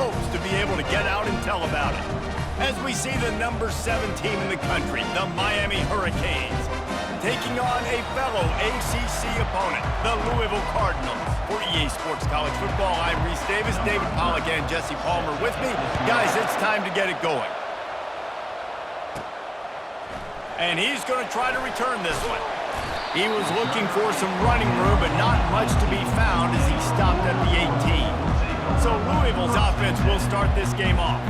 hopes to be able to get out and tell about it. As we see the number 7 team in the country, the Miami Hurricanes, taking on a fellow ACC opponent, the Louisville Cardinals. For EA Sports College Football, I'm Reese Davis, David Pollack, and Jesse Palmer with me. Guys, it's time to get it going. And he's going to try to return this one. He was looking for some running room, but not much to be found as he stopped at the 18. So Louisville's offense will start this game off.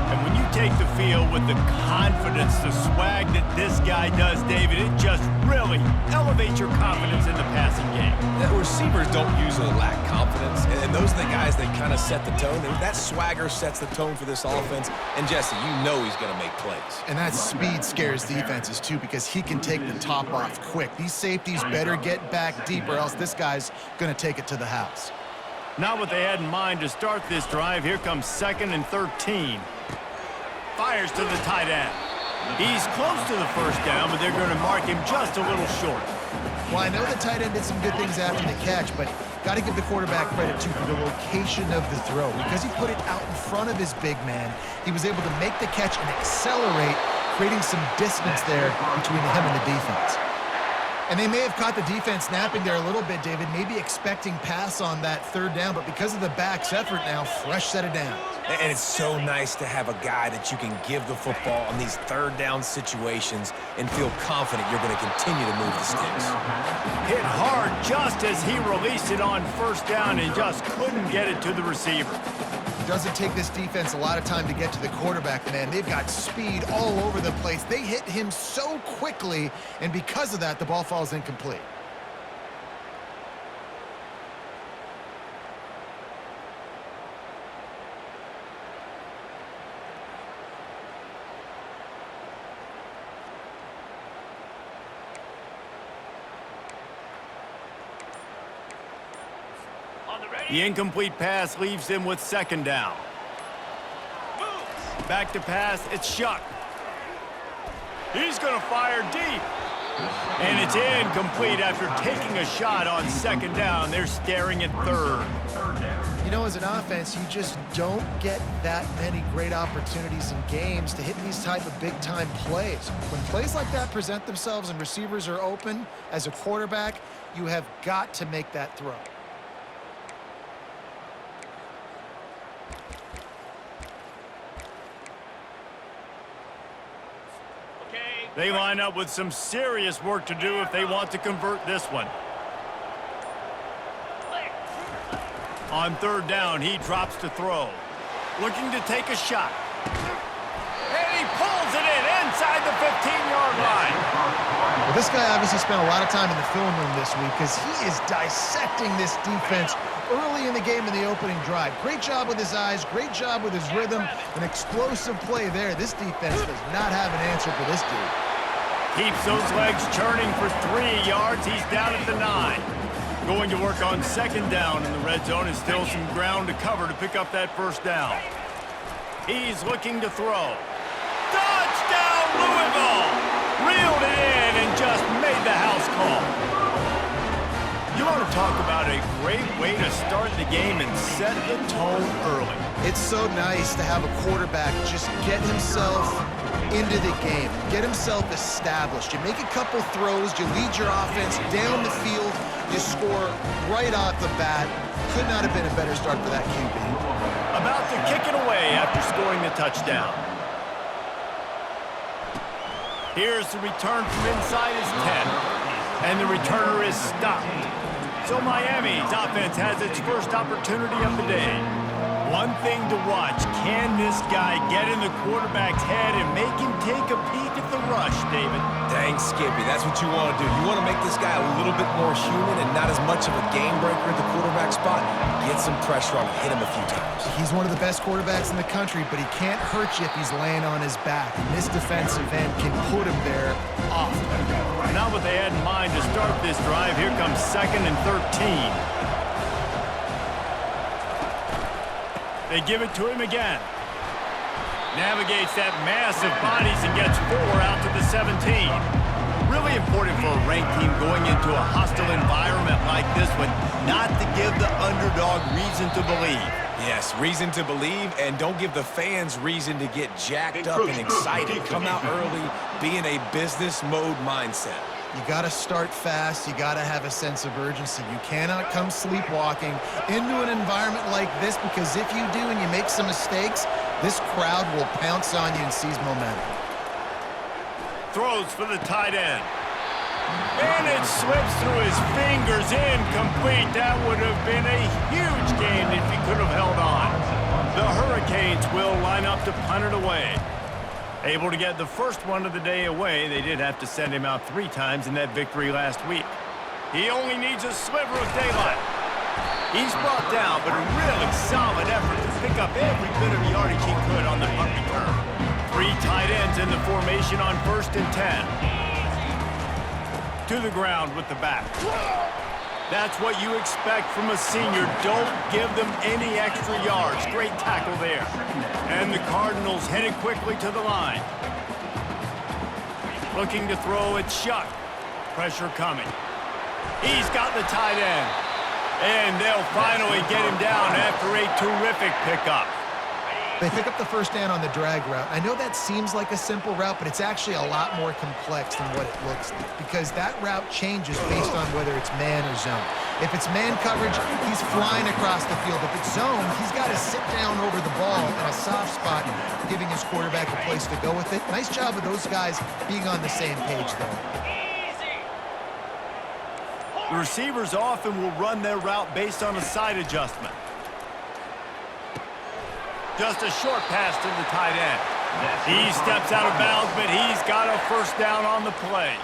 And when you take the field with the confidence, the swag that this guy does, David, it just really elevates your confidence in the passing game. Yeah, receivers don't usually lack confidence, and those are the guys that kind of set the tone. And that swagger sets the tone for this offense. And Jesse, you know he's going to make plays. And that speed scares defenses, too, because he can take the top off quick. These safeties better get back deep, or else this guy's going to take it to the house. Not what they had in mind to start this drive. Here comes 2nd and 13. Fires to the tight end. He's close to the first down, but they're going to mark him just a little short. Well, I know the tight end did some good things after the catch, but got to give the quarterback credit, too, for the location of the throw. Because he put it out in front of his big man, he was able to make the catch and accelerate, creating some distance there between him and the defense. And they may have caught the defense napping there a little bit, David, maybe expecting pass on that 3rd down, but because of the back's effort now, fresh set of downs. And it's so nice to have a guy that you can give the football on these 3rd down situations and feel confident you're going to continue to move the sticks. Hit hard just as he released it on 1st down and just couldn't get it to the receiver. Doesn't take this defense a lot of time to get to the quarterback, man. They've got speed all over the place. They hit him so quickly, and because of that, the ball falls incomplete. The incomplete pass leaves him with 2nd down. Back to pass, it's Shuck. He's going to fire deep. And it's incomplete after taking a shot on 2nd down. They're staring at 3rd. You know, as an offense, you just don't get that many great opportunities in games to hit these type of big-time plays. When plays like that present themselves and receivers are open, as a quarterback, you have got to make that throw. They line up with some serious work to do if they want to convert this one. On 3rd down, he drops to throw. Looking to take a shot. And he pulls it in inside the 15-yard line. Well, this guy obviously spent a lot of time in the film room this week because he is dissecting this defense early in the game in the opening drive. Great job with his eyes, great job with his rhythm, an explosive play there. This defense does not have an answer for this dude. Keeps those legs churning for 3 yards. He's down at the 9. Going to work on 2nd down in the red zone and still some ground to cover to pick up that 1st down. He's looking to throw. Touchdown, Louisville! Reeled it in and just made the house call. You want to talk about a great way to start the game and set the tone early. It's so nice to have a quarterback just get himself into the game, get himself established. You make a couple throws, you lead your offense down the field, you score right off the bat. Could not have been a better start for that QB. About to kick it away after scoring the touchdown. Here's the return from inside his 10, and the returner is stopped. So Miami's offense has its first opportunity of the day. One thing to watch, can this guy get in the quarterback's head and make him take a peek at the rush, David? Dang, Skippy, that's what you want to do. You want to make this guy a little bit more human and not as much of a game breaker at the quarterback spot. Get some pressure on him, hit him a few times. He's one of the best quarterbacks in the country, but he can't hurt you if he's laying on his back. And this defensive end can put him there often. Not what they had in mind to start this drive. Here comes 2nd and 13. They give it to him again. Navigates that mass of bodies and gets 4 out to the 17. Really important for a ranked team going into a hostile environment like this one, not to give the underdog reason to believe. Yes, reason to believe, and don't give the fans reason to get jacked up and excited. Come out early, be in a business mode mindset. You got to start fast. You got to have a sense of urgency. You cannot come sleepwalking into an environment like this, because if you do and you make some mistakes, this crowd will pounce on you and seize momentum. Throws for the tight end. And it slips through his fingers, incomplete. That would have been a huge gain if he could have held on. The Hurricanes will line up to punt it away. Able to get the first one of the day away. They did have to send him out 3 times in that victory last week. He only needs a sliver of daylight. He's brought down, but a really solid effort to pick up every bit of yardage he could on the punt return. 3 tight ends in the formation on 1st and 10. To the ground with the back. That's what you expect from a senior. Don't give them any extra yards. Great tackle there. And the Cardinals headed quickly to the line. Looking to throw it, Shuck. Pressure coming. He's got the tight end. And they'll finally get him down after a terrific pickup. They pick up the first down on the drag route. I know that seems like a simple route, but it's actually a lot more complex than what it looks like, because that route changes based on whether it's man or zone. If it's man coverage, he's flying across the field. If it's zone, he's got to sit down over the ball in a soft spot, giving his quarterback a place to go with it. Nice job of those guys being on the same page there. The receivers often will run their route based on a side adjustment. Just a short pass to the tight end. He steps out of bounds, but he's got a first down on the play.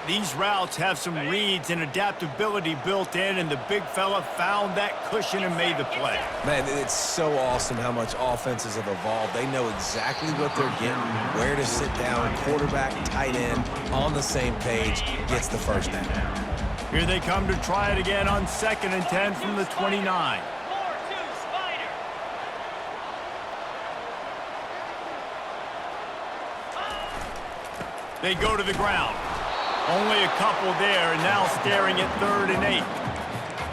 These routes have some reads and adaptability built in, and the big fella found that cushion and made the play. Man, it's so awesome how much offenses have evolved. They know exactly what they're getting, where to sit down. Quarterback, tight end, on the same page, gets the first down. Here they come to try it again on 2nd and 10 from the 29. They go to the ground. Only a couple there, and now staring at 3rd and 8.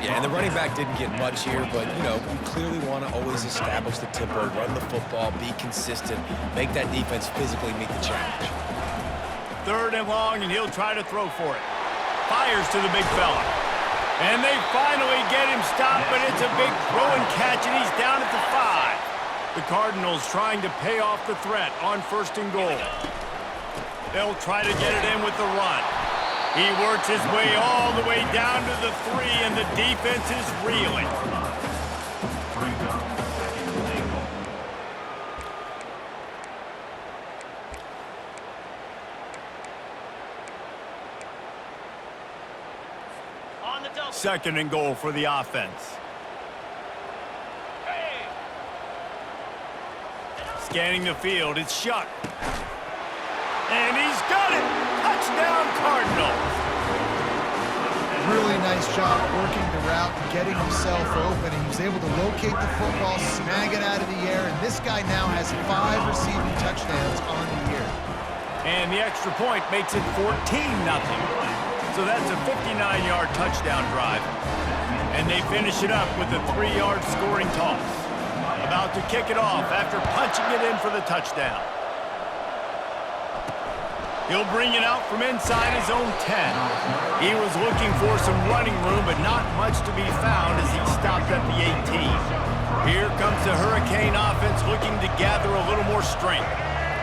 Yeah, and the running back didn't get much here, but, you know, you clearly want to always establish the tempo, run the football, be consistent, make that defense physically meet the challenge. 3rd and long, and he'll try to throw for it. Fires to the big fella. And they finally get him stopped, but it's a big throw and catch, and he's down at the 5. The Cardinals trying to pay off the threat on 1st and goal. They'll try to get it in with the run. He works his way all the way down to the 3, and the defense is reeling. Second and goal for the offense. Scanning the field, it's Shuck. And he's got it! Touchdown, Cardinals! Really nice job working the route and getting himself open. He was able to locate the football, snag it out of the air, and this guy now has 5 receiving touchdowns on the year. And the extra point makes it 14-0. So that's a 59-yard touchdown drive. And they finish it up with a 3-yard scoring toss. About to kick it off after punching it in for the touchdown. He'll bring it out from inside his own 10. He was looking for some running room, but not much to be found as he stopped at the 18. Here comes the Hurricane offense looking to gather a little more strength.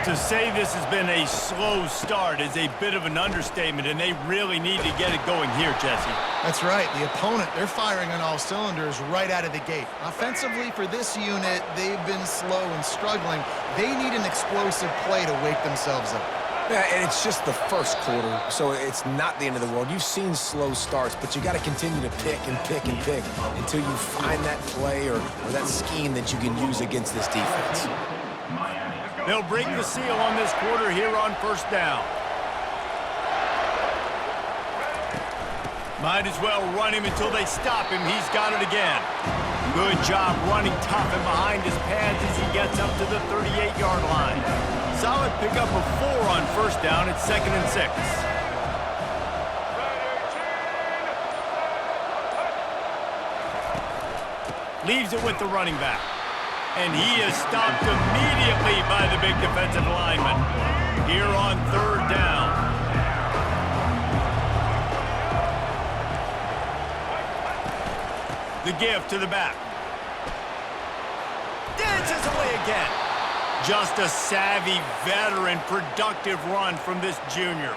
To say this has been a slow start is a bit of an understatement, and they really need to get it going here, Jesse. That's right. The opponent, they're firing on all cylinders right out of the gate. Offensively, for this unit, they've been slow and struggling. They need an explosive play to wake themselves up. Yeah, and it's just the first quarter, so it's not the end of the world. You've seen slow starts, but you got to continue to pick and pick and pick until you find that play or that scheme that you can use against this defense. They'll break the seal on this quarter here on 1st down. Might as well run him until they stop him. He's got it again. Good job running tough and behind his pads as he gets up to the 38-yard line. Solid pickup of 4 on 1st down at 2nd and 6. Leaves it with the running back. And he is stopped immediately by the big defensive lineman. Here on third down. The give to the back. Dances away again. Just a savvy, veteran, productive run from this junior.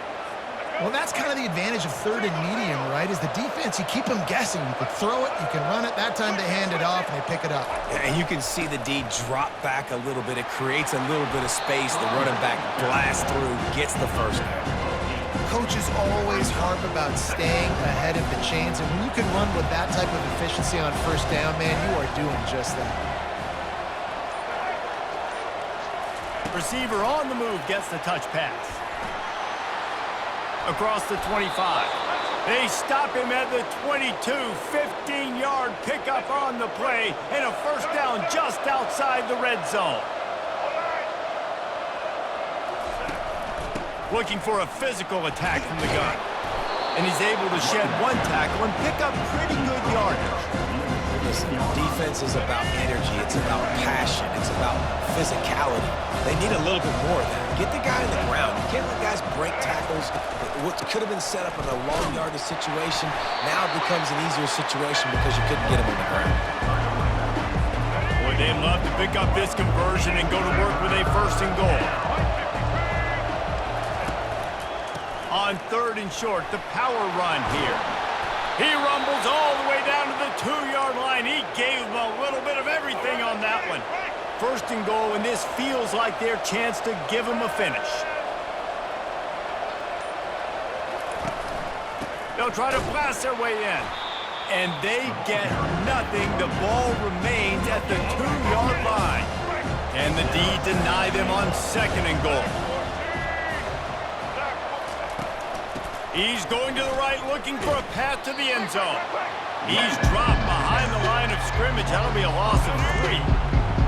Well, that's kind of the advantage of third and medium, right? Is the defense, you keep them guessing. You can throw it, you can run it. That time they hand it off and they pick it up. And you can see the D drop back a little bit. It creates a little bit of space. The running back blasts through, gets the first down. Coaches always harp about staying ahead of the chains, and when you can run with that type of efficiency on first down, man, you are doing just that. Receiver on the move gets the touch pass. Across the 25. They stop him at the 22, 15-yard pickup on the play, and a first down just outside the red zone. Looking for a physical attack from the gun. And he's able to shed one tackle and pick up pretty good yardage. Listen, defense is about energy. It's about passion. It's about physicality. They need a little bit more of that. Get the guy on the ground. You can't let guys break tackles. What could have been set up in a long yardage situation now becomes an easier situation because you couldn't get him on the ground. Boy, they'd love to pick up this conversion and go to work with a first and goal. On third and short, the power run here. He rumbles all the way down to the 2-yard line. He gave them a little bit of everything on that one. First and goal, and this feels like their chance to give them a finish. They'll try to blast their way in. And they get nothing. The ball remains at the 2-yard line. And the D deny them on second and goal. He's going to the right, looking for a path to the end zone. He's dropped behind the line of scrimmage. That'll be a loss of 3.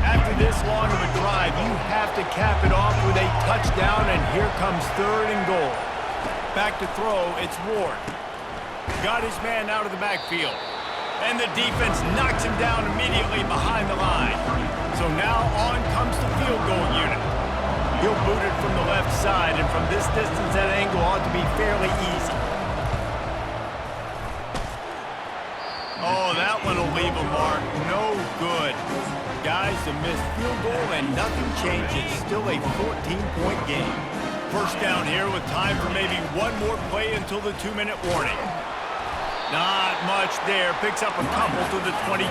After this long of a drive, you have to cap it off with a touchdown, and here comes third and goal. Back to throw, it's Ward. Got his man out of the backfield. And the defense knocks him down immediately behind the line. So now on comes the field goal unit. He'll boot it from the left side, and from this distance, that angle ought to be fairly easy. Oh, that one will leave a mark. No good. Guys, a missed field goal, and nothing changes. Still a 14-point game. First down here with time for maybe one more play until the 2-minute warning. Not much there. Picks up a couple to the 22.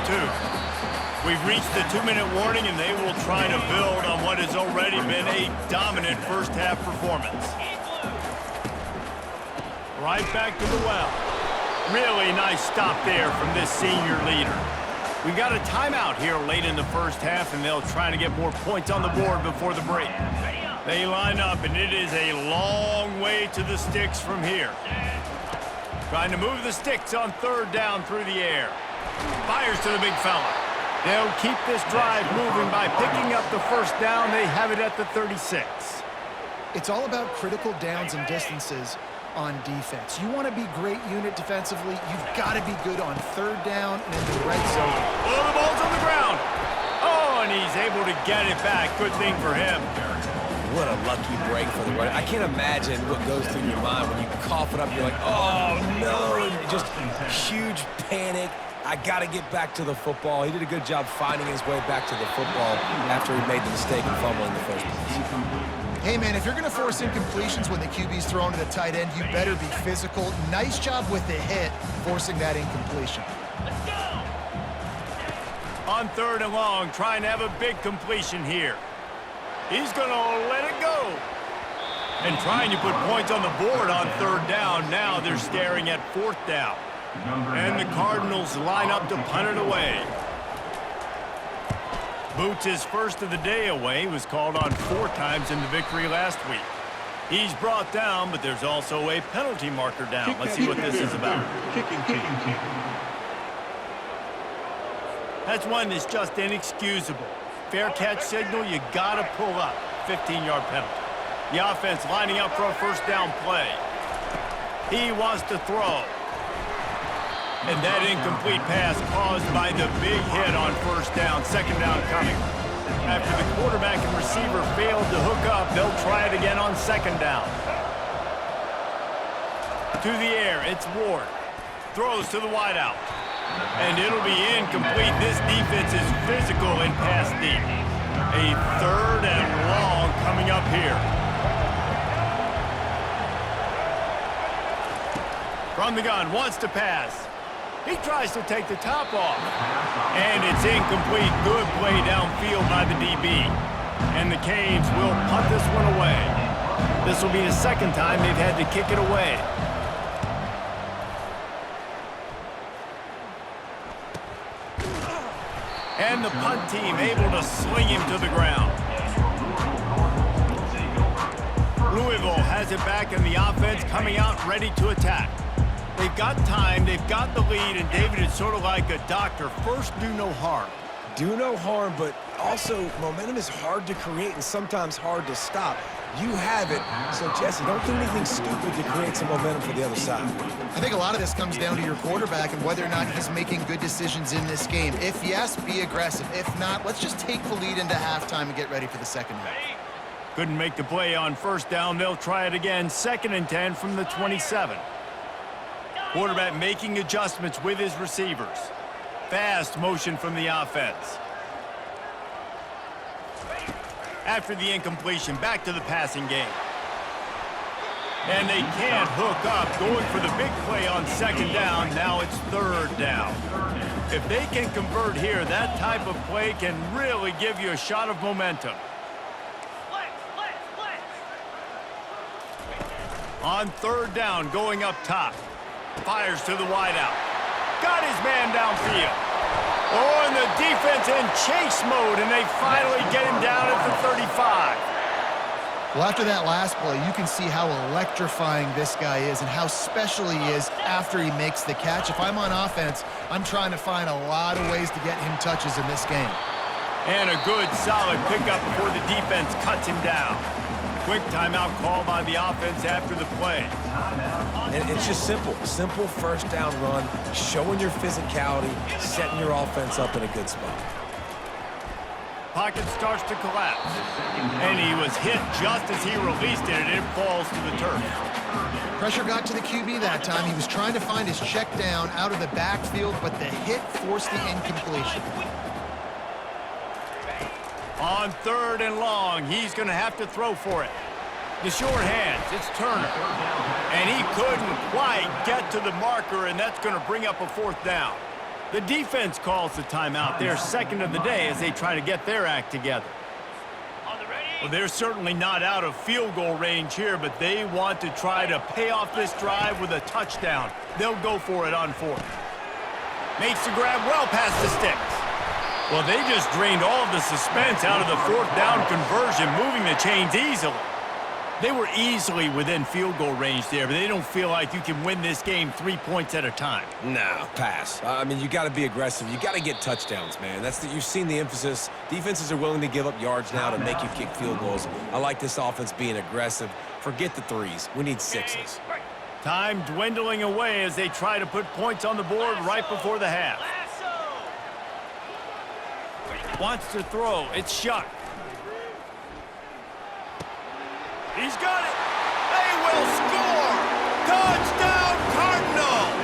We've reached the 2-minute warning, and they will try to build on what has already been a dominant first-half performance. Right back to the well. Really nice stop there from this senior leader. We got a timeout here late in the first half, and they'll try to get more points on the board before the break. They line up, and it is a long way to the sticks from here. Trying to move the sticks on third down through the air. Fires to the big fella. They'll keep this drive moving by picking up the first down. They have it at the 36. It's all about critical downs and distances on defense. You want to be great unit defensively, you've got to be good on third down and in the red zone. Oh, the ball's on the ground. Oh, and he's able to get it back. Good thing for him. What a lucky break for the runner. I can't imagine what goes through your mind when you cough it up. You're like, oh, no. And just huge panic. I got to get back to the football. He did a good job finding his way back to the football after he made the mistake and fumble in the first place. Hey, man, if you're going to force incompletions when the QB's thrown to the tight end, you better be physical. Nice job with the hit, forcing that incompletion. On third and long, trying to have a big completion here. He's going to let it go. And trying to put points on the board on third down. Now they're staring at fourth down. And the Cardinals line up to punt it away. Boots his first of the day away. He was called on 4 times in the victory last week. He's brought down, but there's also a penalty marker down. Let's see what this is about. That's one that's just inexcusable. Fair catch signal, you gotta pull up. 15-yard penalty. The offense lining up for a first down play. He wants to throw. And that incomplete pass caused by the big hit on first down. Second down coming. After the quarterback and receiver failed to hook up, they'll try it again on second down. To the air, it's Ward. Throws to the wideout. And it'll be incomplete. This defense is physical in pass deep. A third and long coming up here. From the gun, wants to pass. He tries to take the top off. And it's incomplete. Good play downfield by the DB. And the Canes will punt this one away. This will be the second time they've had to kick it away. And the punt team able to sling him to the ground. Louisville has it back in the offense, coming out ready to attack. They've got time, they've got the lead, and David is sort of like a doctor. First, do no harm. Do no harm, but also momentum is hard to create and sometimes hard to stop. You have it, so Jesse, don't do anything stupid to create some momentum for the other side. I think a lot of this comes down to your quarterback and whether or not he's making good decisions in this game. If yes, be aggressive. If not, let's just take the lead into halftime and get ready for the second half. Couldn't make the play on first down. They'll try it again. 2nd and 10 from the 27. Quarterback making adjustments with his receivers. Fast motion from the offense. After the incompletion, back to the passing game. And they can't hook up. Going for the big play on second down. Now it's third down. If they can convert here, that type of play can really give you a shot of momentum. On third down, going up top. Fires to the wideout. Got his man downfield. Oh, and the defense in chase mode, and they finally get him down at the 35. Well, after that last play, you can see how electrifying this guy is and how special he is after he makes the catch. If I'm on offense, I'm trying to find a lot of ways to get him touches in this game. And a good, solid pickup before the defense cuts him down. Quick timeout call by the offense after the play. And it's just simple. Simple first down run, showing your physicality, setting your offense up in a good spot. Pocket starts to collapse. And he was hit just as he released it, and it falls to the turf. Pressure got to the QB that time. He was trying to find his check down out of the backfield, but the hit forced the incompletion. On third and long, he's going to have to throw for it. The short hands, it's Turner. And he couldn't quite get to the marker, and that's going to bring up a fourth down. The defense calls the timeout, their second of the day, as they try to get their act together. Well, they're certainly not out of field goal range here, but they want to try to pay off this drive with a touchdown. They'll go for it on fourth. Makes the grab well past the sticks. Well, they just drained all of the suspense out of the fourth down conversion, moving the chains easily. They were easily within field goal range there, but they don't feel like you can win this game 3 points at a time. No, pass. I mean, you got to be aggressive. You got to get touchdowns, man. You've seen the emphasis. Defenses are willing to give up yards now to make you kick field goals. I like this offense being aggressive. Forget the threes. We need sixes. Time dwindling away as they try to put points on the board right before the half. Wants to throw. It's Shuck. He's got it. They will score. Touchdown, Cardinals.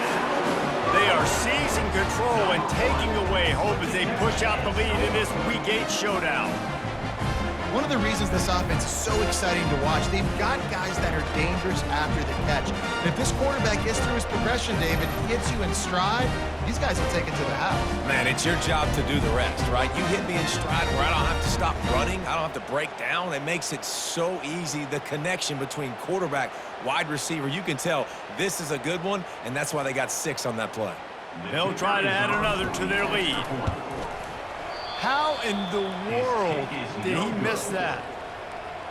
They are seizing control and taking away hope as they push out the lead in this Week 8 showdown. One of the reasons this offense is so exciting to watch, they've got guys that are dangerous after the catch. And if this quarterback gets through his progression, David, hits you in stride, these guys will take it to the house. Man, it's your job to do the rest, right? You hit me in stride where I don't have to stop running. I don't have to break down. It makes it so easy, the connection between quarterback, wide receiver. You can tell this is a good one, and that's why they got 6 on that play. They'll try to add another to their lead. How in the world did he miss that?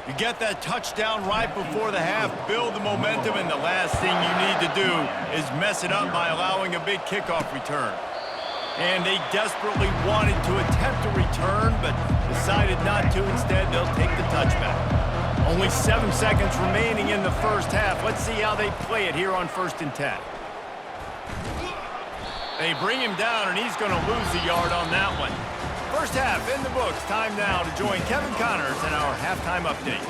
You get that touchdown right before the half, build the momentum, and the last thing you need to do is mess it up by allowing a big kickoff return. And they desperately wanted to attempt a return, but decided not to. Instead, they'll take the touchback. Only 7 seconds remaining in the first half. Let's see how they play it here on 1st and 10. They bring him down, and he's going to lose a yard on that one. First half in the books. Time now to join Kevin Connors in our halftime update.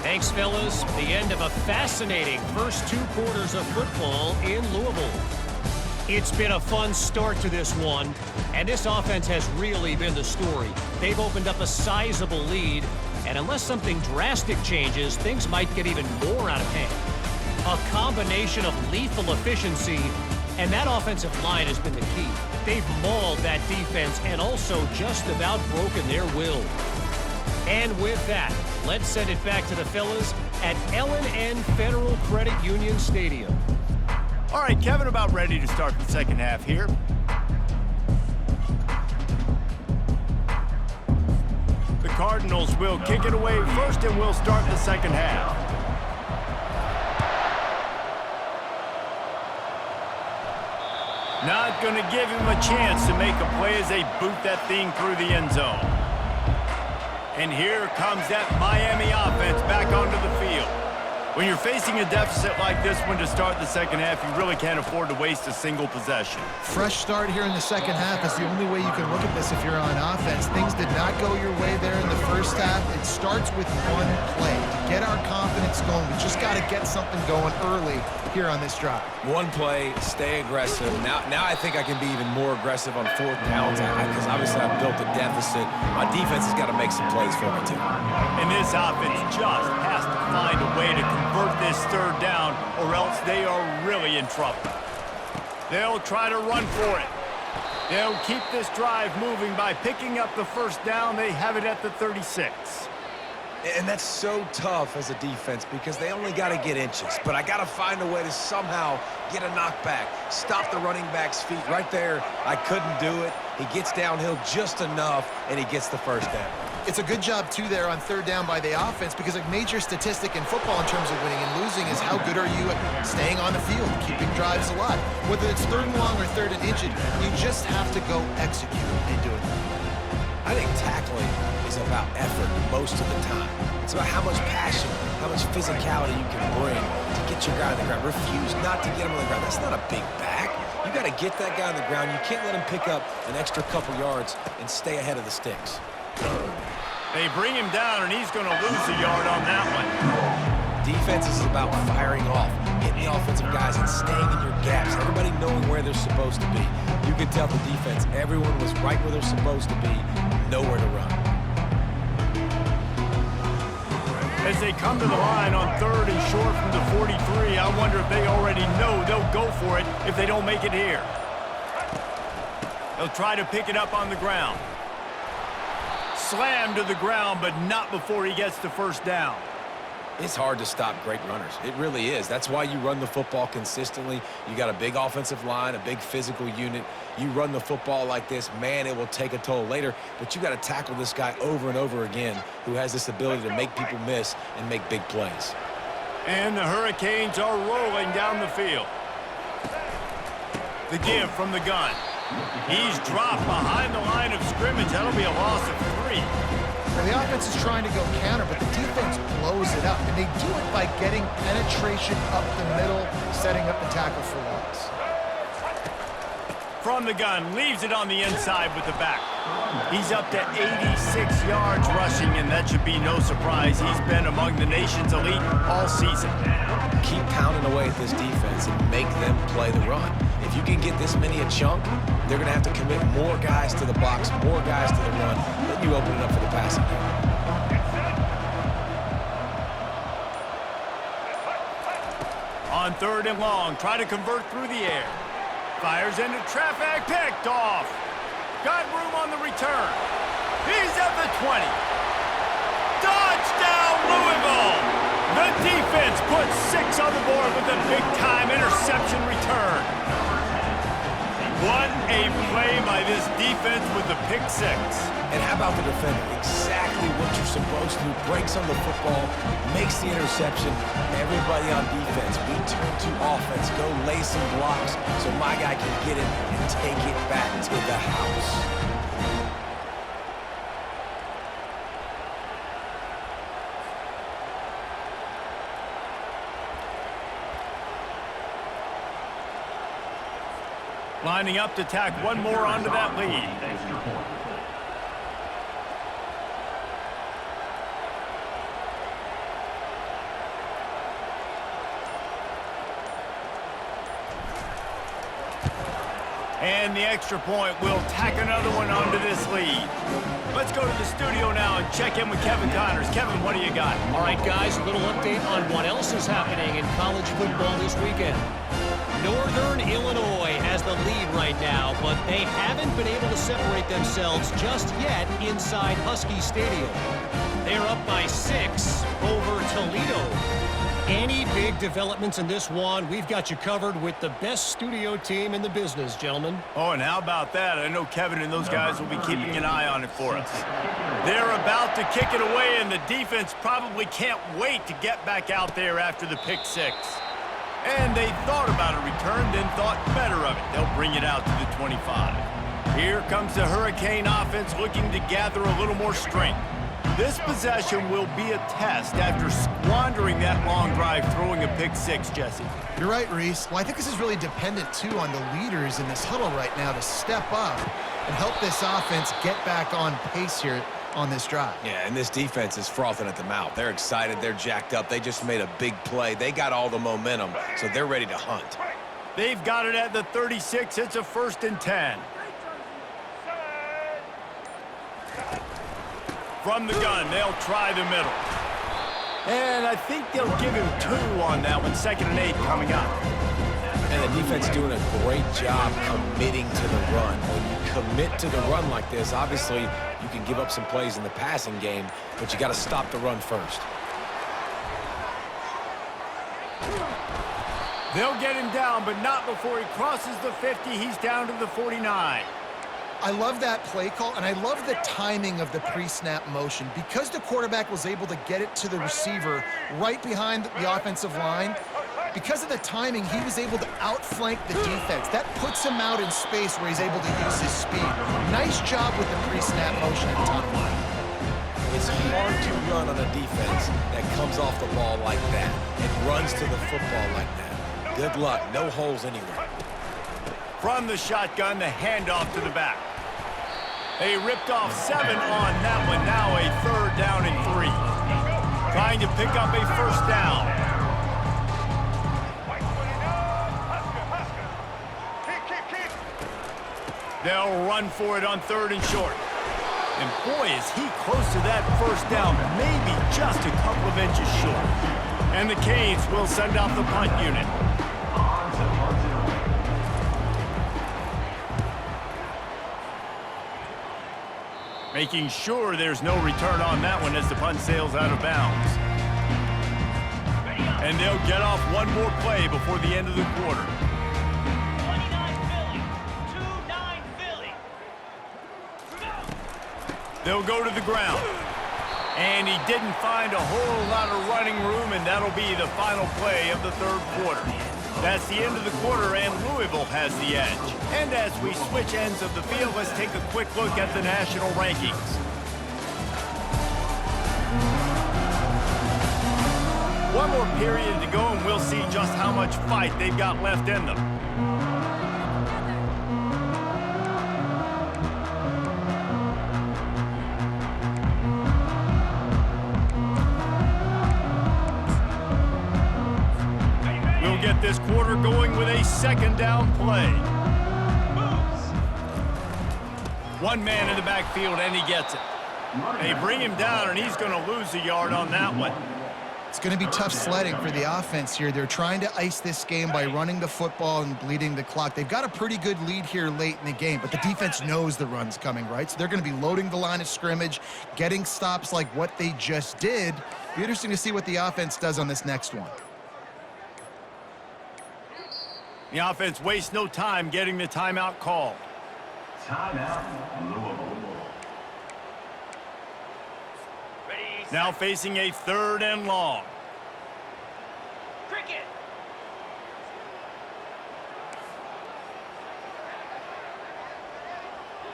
Thanks, fellas. The end of a fascinating first 2 quarters of football in Louisville. It's been a fun start to this one, and this offense has really been the story. They've opened up a sizable lead, and unless something drastic changes, things might get even more out of hand. A combination of lethal efficiency, and that offensive line has been the key. They've mauled that defense and also just about broken their will. And with that, let's send it back to the fellas at L&N Federal Credit Union Stadium. All right, Kevin, about ready to start the second half here. The Cardinals will kick it away first, and we'll start the second half. Not going to give him a chance to make a play as they boot that thing through the end zone. And here comes that Miami offense back onto the field. When you're facing a deficit like this one to start the second half, you really can't afford to waste a single possession. Fresh start here in the second half is the only way you can look at this if you're on offense. Things did not go your way there in the first half. It starts with one play. To get our confidence going, we just got to get something going early here on this drive. One play, stay aggressive. Now I think I can be even more aggressive on fourth downs because obviously I've built a deficit. My defense has got to make some plays for me too. And this offense just has to find a way to convert this third down, or else they are really in trouble. They'll try to run for it. They'll keep this drive moving by picking up the first down. They have it at the 36. And that's so tough as a defense because they only got to get inches. But I got to find a way to somehow get a knockback, stop the running back's feet. Right there, I couldn't do it. He gets downhill just enough, and he gets the first down. It's a good job, too, there on third down by the offense because a major statistic in football in terms of winning and losing is how good are you at staying on the field, keeping drives alive. Whether it's third and long or third and inches, you just have to go execute and do it. I think tackling is about effort most of the time. It's about how much passion, how much physicality you can bring to get your guy on the ground. Refuse not to get him on the ground. That's not a big back. You got to get that guy on the ground. You can't let him pick up an extra couple yards and stay ahead of the sticks. They bring him down, and he's going to lose a yard on that one. Defense is about firing off, hitting the offensive guys, and staying in your gaps. Everybody knowing where they're supposed to be. You can tell the defense, everyone was right where they're supposed to be, nowhere to run. As they come to the line on third and short from the 43, I wonder if they already know they'll go for it if they don't make it here. They'll try to pick it up on the ground. Slammed to the ground, but not before he gets the first down. It's hard to stop great runners. It really is. That's why you run the football consistently. You got a big offensive line, a big physical unit. You run the football like this, man, it will take a toll later. But you got to tackle this guy over and over again who has this ability to make people miss and make big plays. And the Hurricanes are rolling down the field. The give from the gun. He's dropped behind the line of scrimmage. That'll be a loss of 3. Now, the offense is trying to go counter, but the defense blows it up, and they do it by getting penetration up the middle, setting up the tackle for loss. From the gun, leaves it on the inside with the back. He's up to 86 yards rushing, and that should be no surprise. He's been among the nation's elite all season. Keep pounding away at this defense and make them play the run. If you can get this many a chunk, they're going to have to commit more guys to the box, more guys to the run. Then you open it up for the passing game. On third and long, try to convert through the air. Fires into traffic, picked off. Got room on the return. He's at the 20. Touchdown, Louisville! The defense puts 6 on the board with a big-time interception return. What a play by this defense with the pick 6. And how about the defender? Exactly what you're supposed to do. Breaks on the football, makes the interception. Everybody on defense, we turn to offense. Go lay some blocks so my guy can get it and take it back to the house. Lining up to tack one more onto that lead. And the extra point will tack another one onto this lead. Let's go to the studio now and check in with Kevin Connors. Kevin, what do you got? All right, guys, a little update on what else is happening in college football this weekend. Northern Illinois has the lead right now, but they haven't been able to separate themselves just yet inside Husky Stadium. They're up by 6 over Toledo. Any big developments in this one, we've got you covered with the best studio team in the business, gentlemen. Oh, and how about that? I know Kevin and those guys will be keeping an eye on it for us. They're about to kick it away, and the defense probably can't wait to get back out there after the pick six. And they thought about a return, then thought better of it. They'll bring it out to the 25. Here comes the Hurricane offense looking to gather a little more strength. This possession will be a test after squandering that long drive throwing a pick six, Jesse. You're right, Reese. Well, I think this is really dependent, too, on the leaders in this huddle right now to step up and help this offense get back on pace here on this drive. Yeah, and this defense is frothing at the mouth. They're excited. They're jacked up. They just made a big play. They got all the momentum, so they're ready to hunt. They've got it at the 36. It's a 1st and 10. From the gun, they'll try the middle. And I think they'll give him 2 on that one. 2nd and 8 coming up. And the defense doing a great job committing to the run. When you commit to the run like this, obviously you can give up some plays in the passing game, but you got to stop the run first. They'll get him down, but not before he crosses the 50. He's down to the 49. I love that play call, and I love the timing of the pre-snap motion. Because the quarterback was able to get it to the receiver right behind the offensive line, because of the timing, he was able to outflank the defense. That puts him out in space where he's able to use his speed. Nice job with the pre-snap motion and timing. It's hard to run on a defense that comes off the ball like that and runs to the football like that. Good luck. No holes anywhere. From the shotgun, the handoff to the back. They ripped off 7 on that one. Now a 3rd down and 3. Trying to pick up a 1st down. They'll run for it on 3rd and short. And boy, is he close to that 1st down, maybe just a couple of inches short. And the Canes will send out the punt unit. Making sure there's no return on that one as the punt sails out of bounds. And they'll get off one more play before the end of the quarter. 29 Philly, 2-9 Philly. They'll go to the ground. And he didn't find a whole lot of running room, and that'll be the final play of the 3rd quarter. That's the end of the quarter, and Louisville has the edge. And as we switch ends of the field, let's take a quick look at the national rankings. One more period to go, and we'll see just how much fight they've got left in them. Get this quarter going with a 2nd down play. One man in the backfield, and he gets it. They bring him down, and he's going to lose a yard on that one. It's going to be tough sledding for the offense here. They're trying to ice this game by running the football and bleeding the clock. They've got a pretty good lead here late in the game, but the defense knows the run's coming, right? So they're going to be loading the line of scrimmage, getting stops like what they just did. Be interesting to see what the offense does on this next one. The offense wastes no time getting the timeout called. Timeout, Louisville. Now facing a 3rd and long. Cricket.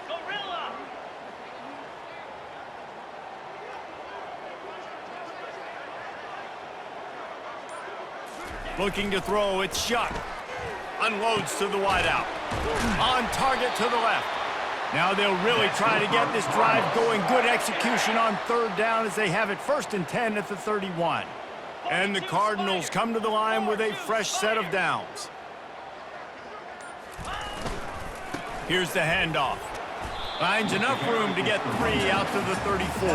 Gorilla. Looking to throw, it's Shuck. Unloads to the wideout. On target to the left. Now they'll really try to get this drive going. Good execution on 3rd down as they have it 1st and 10 at the 31. And the Cardinals come to the line with a fresh set of downs. Here's the handoff. Finds enough room to get 3 out to the 34.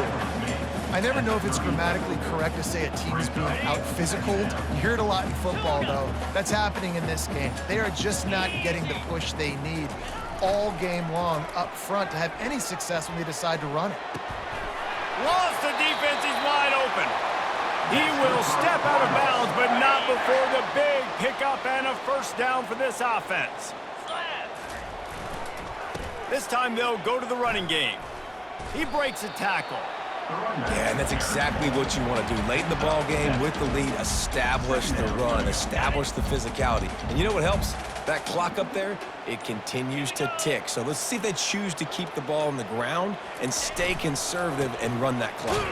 I never know if it's grammatically correct to say a team is being out-physicaled. You hear it a lot in football, though. That's happening in this game. They are just not getting the push they need all game long up front to have any success when they decide to run it. Lost the defense. He's wide open. He will step out of bounds, but not before the big pickup and a first down for this offense. This time they'll go to the running game. He breaks a tackle. Yeah, and that's exactly what you want to do. Late in the ball game with the lead, establish the run, establish the physicality. And you know what helps? That clock up there, it continues to tick. So let's see if they choose to keep the ball on the ground and stay conservative and run that clock.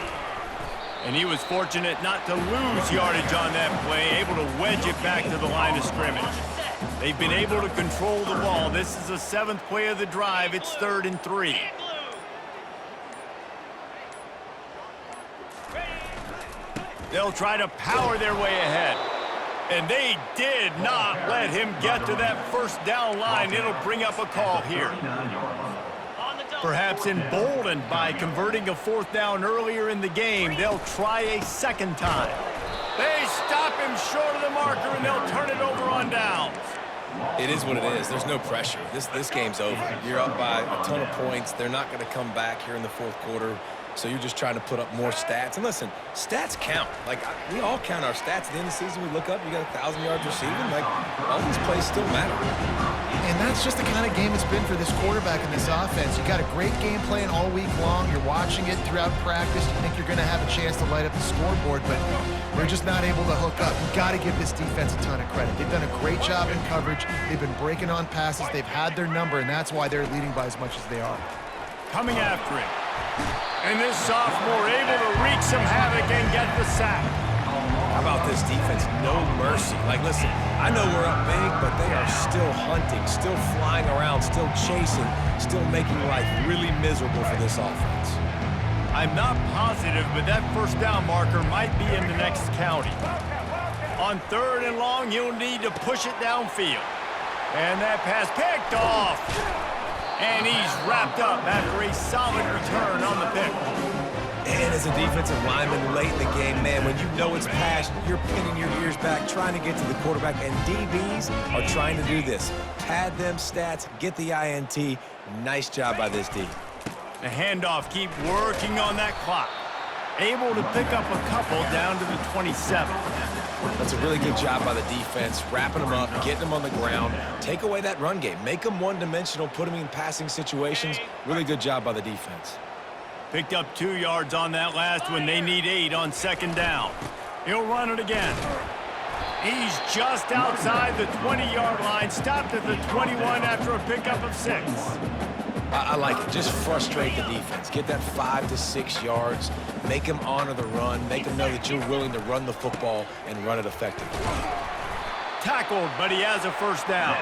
And he was fortunate not to lose yardage on that play, able to wedge it back to the line of scrimmage. They've been able to control the ball. This is the 7th play of the drive. It's 3rd and 3. They'll try to power their way ahead. And they did not let him get to that first down line. It'll bring up a call here. Perhaps emboldened by converting a 4th down earlier in the game, they'll try a second time. They stop him short of the marker, and they'll turn it over on downs. It is what it is. There's no pressure. This game's over. You're up by a ton of points. They're not going to come back here in the 4th quarter. So you're just trying to put up more stats. And listen, stats count. Like, we all count our stats. At the end of the season, we look up, you got 1,000 yards receiving. Like, all these plays still matter. And that's just the kind of game it's been for this quarterback in this offense. You got a great game plan all week long. You're watching it throughout practice. You think you're going to have a chance to light up the scoreboard, but they're just not able to hook up. You got to give this defense a ton of credit. They've done a great job in coverage. They've been breaking on passes. They've had their number, and that's why they're leading by as much as they are. Coming after him. And this sophomore able to wreak some havoc and get the sack. How about this defense? No mercy. Like, listen, I know we're up big, but they are still hunting, still flying around, still chasing, still making life really miserable for this offense. I'm not positive, but that first down marker might be in the next county. On 3rd and long, he'll need to push it downfield. And that pass picked off. And he's wrapped up after a solid return on the pick. And as a defensive lineman late in the game, man, when you know it's passed, you're pinning your ears back, trying to get to the quarterback, and DBs are trying to do this. Pad them stats, get the INT. Nice job by this D. The handoff, keep working on that clock. Able to pick up a couple down to the 27. That's a really good job by the defense, wrapping them up, getting them on the ground. Take away that run game. Make them one-dimensional, put them in passing situations. Really good job by the defense. Picked up 2 yards on that last one. They need 8 on 2nd down. He'll run it again. He's just outside the 20-yard line, stopped at the 21 after a pickup of 6. I like it. Just frustrate the defense. Get that 5 to 6 yards. Make them honor the run. Make them know that you're willing to run the football and run it effectively. Tackled, but he has a first down.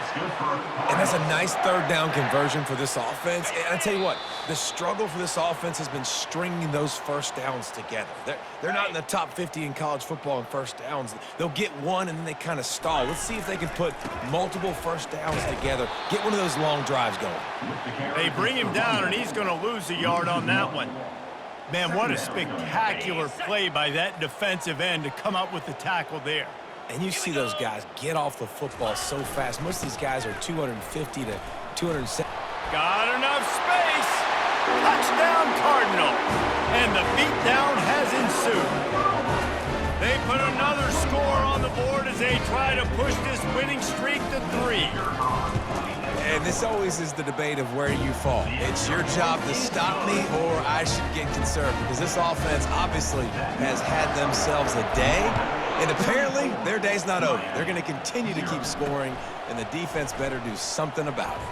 And that's a nice 3rd down conversion for this offense. And I tell you what, the struggle for this offense has been stringing those first downs together. They're not in the top 50 in college football in first downs. They'll get one and then they kind of stall. Let's see if they can put multiple first downs together. Get one of those long drives going. They bring him down, and he's going to lose a yard on that one. Man, what a spectacular play by that defensive end to come up with the tackle there. And you see those guys get off the football so fast. Most of these guys are 250 to 270. Got enough space. Touchdown, Cardinals. And the beatdown has ensued. They put another score on the board as they try to push this winning streak to 3. And this always is the debate of where you fall. It's your job to stop me or I should get conservative, because this offense obviously has had themselves a day, and apparently their day's not over. They're going to continue to keep scoring, and the defense better do something about it.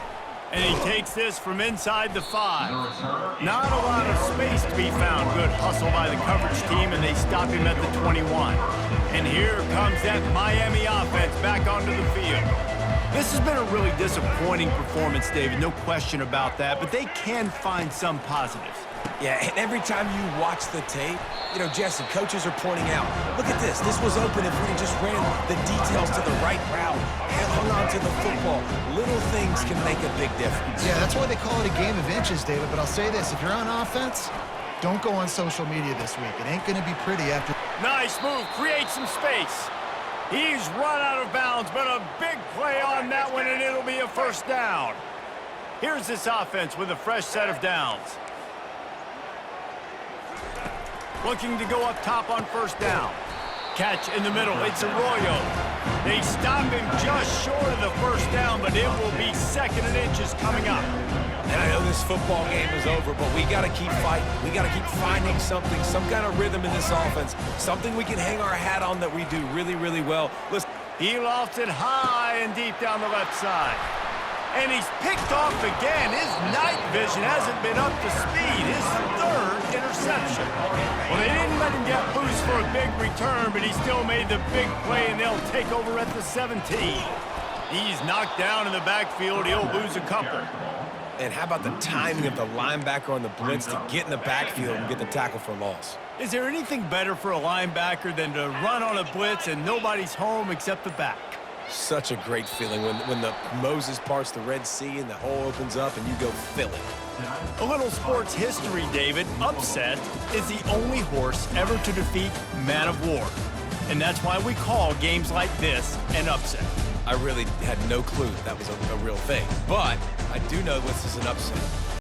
And he takes this from inside the 5. Not a lot of space to be found. Good hustle by the coverage team, and they stop him at the 21. And here comes that Miami offense back onto the field. This has been a really disappointing performance, David, no question about that, but they can find some positives. Yeah, and every time you watch the tape, you know, Jesse, coaches are pointing out, look at this. This was open if we just ran the details to the right route, hung on to the football. Little things can make a big difference. Yeah, that's why they call it a game of inches, David. But I'll say this, if you're on offense, don't go on social media this week. It ain't going to be pretty after. Nice move. Create some space. He's run out of bounds, but a big play on that one, and it'll be a first down. Here's this offense with a fresh set of downs. Looking to go up top on first down. Catch in the middle. It's Arroyo. They stop him just short of the first down, but it will be 2nd and inches coming up. And I know this football game is over, but we got to keep fighting. We got to keep finding something, some kind of rhythm in this offense, something we can hang our hat on that we do really, really well. Listen. He lofts it high and deep down the left side. And he's picked off again. His night vision hasn't been up to speed. His 3rd interception. Well, they didn't let him get loose for a big return, but he still made the big play, and they'll take over at the 17. He's knocked down in the backfield. He'll lose a couple. And how about the timing of the linebacker on the blitz to get in the backfield and get the tackle for loss? Is there anything better for a linebacker than to run on a blitz and nobody's home except the back? Such a great feeling when the Moses parts the Red Sea and the hole opens up and you go fill it. A little sports history, David. Upset is the only horse ever to defeat Man of War. And that's why we call games like this an upset. I really had no clue that was a real thing. But I do know this is an upset.